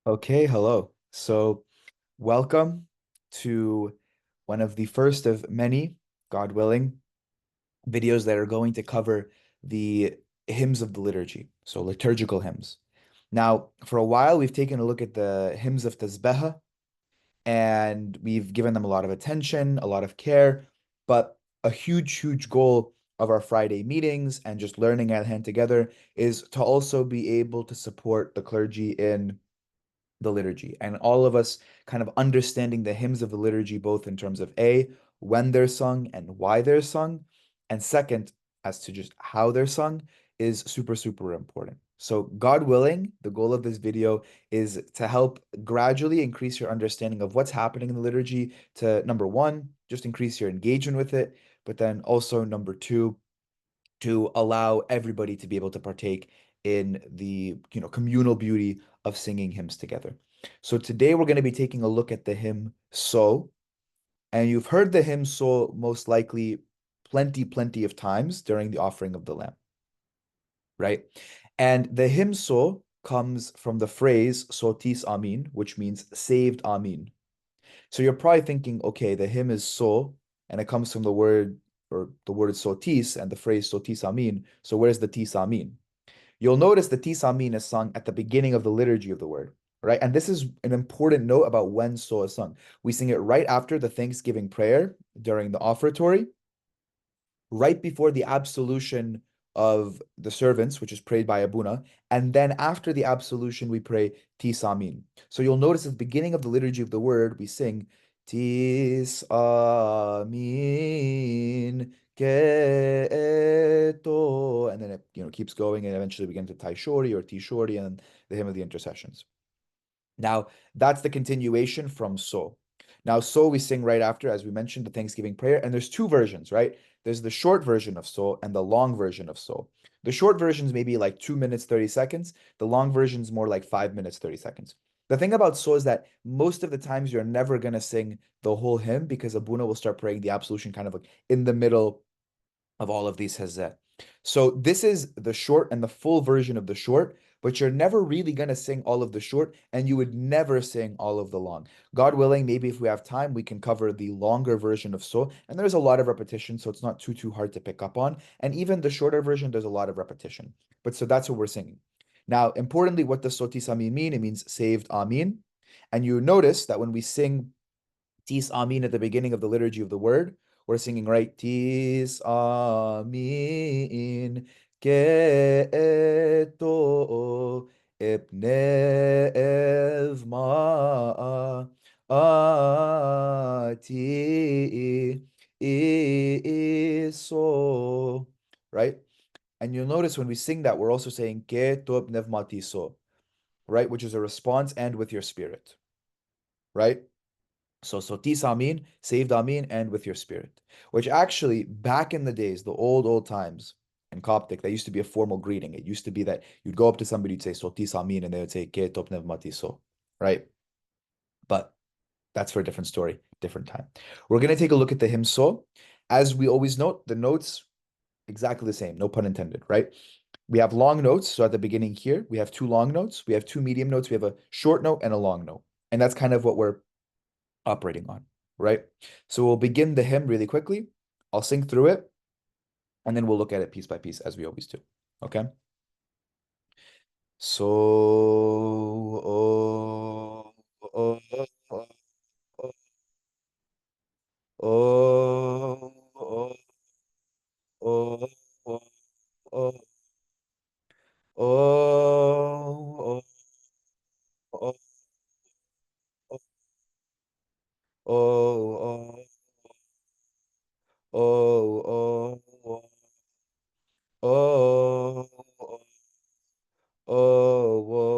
Okay, hello. Welcome to one of the first of many, God willing, videos that are going to cover the hymns of the liturgy, so liturgical hymns. Now, for a while, we've taken a look at the hymns of Tasbeha, and we've given them a lot of attention, a lot of care, but a huge goal of our Friday meetings and just learning at hand together is to also be able to support the clergy in the liturgy and all of us kind of understanding the hymns of the liturgy, both in terms of A, when they're sung and why they're sung, and second, as to just how they're sung, is super important. So, God willing, the goal of this video is to help gradually increase your understanding of what's happening in the liturgy to number one, just increase your engagement with it, but then also number two, to allow everybody to be able to partake in the communal beauty of singing hymns together. So today we're going to be taking a look at the hymn So, and you've heard the hymn So most likely plenty of times during the offering of the lamb, right? And the hymn So comes from the phrase Sotis Amin, which means saved Amin. So you're probably thinking, okay, the hymn is So, and it comes from the word or the word sotis and the phrase sotis amin. So where's the tis amin? You'll notice the tis amin is sung at the beginning of the liturgy of the word, right? And this is an important note about when So is sung. We sing it right after the Thanksgiving prayer during the offertory, right before the absolution of the servants, which is prayed by Abuna, and then after the absolution, we pray Tis Amin. So you'll notice at the beginning of the liturgy of the word, we sing Tis Amin Keto, and then it keeps going, and eventually we get into Taishori or Tishori and the hymn of the intercessions. Now, that's the continuation from So. Now, So we sing right after, as we mentioned, the Thanksgiving prayer, and there's two versions, right? There's the short version of So and the long version of So. The short version is maybe like 2 minutes, 30 seconds. The long version is more like 5 minutes, 30 seconds. The thing about So is that most of the times you're never going to sing the whole hymn because Abuna will start praying the absolution kind of like in the middle of all of these hazet. So this is the short and the full version of the short, but you're never really going to sing all of the short, and you would never sing all of the long. God willing, maybe if we have time, we can cover the longer version of So, and there's a lot of repetition, so it's not too hard to pick up on. And even the shorter version, there's a lot of repetition. But so that's what we're singing. Now, importantly, what does Sotis Amin mean? It means saved Amin. And you notice that when we sing Tis Amin at the beginning of the liturgy of the word. We're singing, right? Tis Amin Keto Epnev Ati Iso. Right? And you'll notice when we sing that, we're also saying Keto Pnevmatiso, right? Which is a response and with your spirit, right? So sotis amin, saved amin, and with your spirit. Which actually, back in the days, the old times in Coptic, that used to be a formal greeting. It used to be that you'd go up to somebody, you'd say sotis amin, and they would say ke top nevmatiso, right? But that's for a different story, different time. We're going to take a look at the hymn So. As we always note, the notes exactly the same, no pun intended, right? We have long notes. So at the beginning here, we have two long notes, we have two medium notes, we have a short note and a long note. And that's kind of what we're operating on, right? So we'll begin the hymn really quickly. I'll sing through it, and then we'll look at it piece by piece as we always do. Okay? So, oh, oh, oh, oh, oh, oh, oh, oh, oh, oh, oh, oh, oh, oh, oh,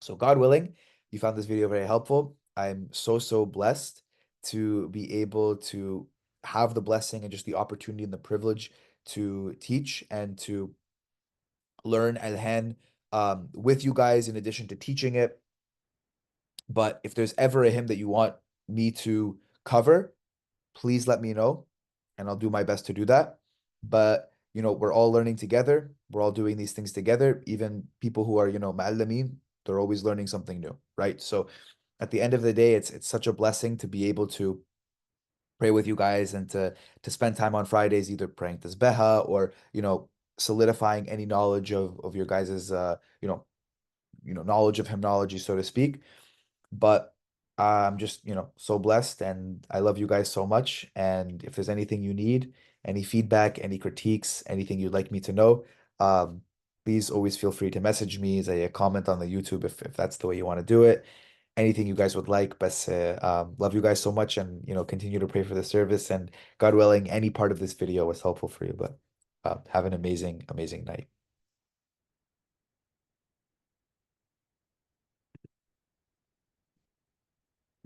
So God willing, you found this video very helpful. I'm so blessed to be able to have the blessing and just the opportunity and the privilege to teach and to learn Alhan with you guys in addition to teaching it. But if there's ever a hymn that you want me to cover, please let me know and I'll do my best to do that. But we're all learning together. We're all doing these things together. Even people who are, ma'allamin, they're always learning something new, right? So at the end of the day, it's such a blessing to be able to pray with you guys and to spend time on Fridays either praying tasbeha or, solidifying any knowledge of your guys's knowledge of hymnology, so to speak. But I'm just, so blessed and I love you guys so much. And if there's anything you need, any feedback, any critiques, anything you'd like me to know, um, please always feel free to message me, say a comment on the YouTube if that's the way you want to do it. Anything you guys would like. But love you guys so much and continue to pray for the service. And God willing, any part of this video was helpful for you. But have an amazing, amazing night.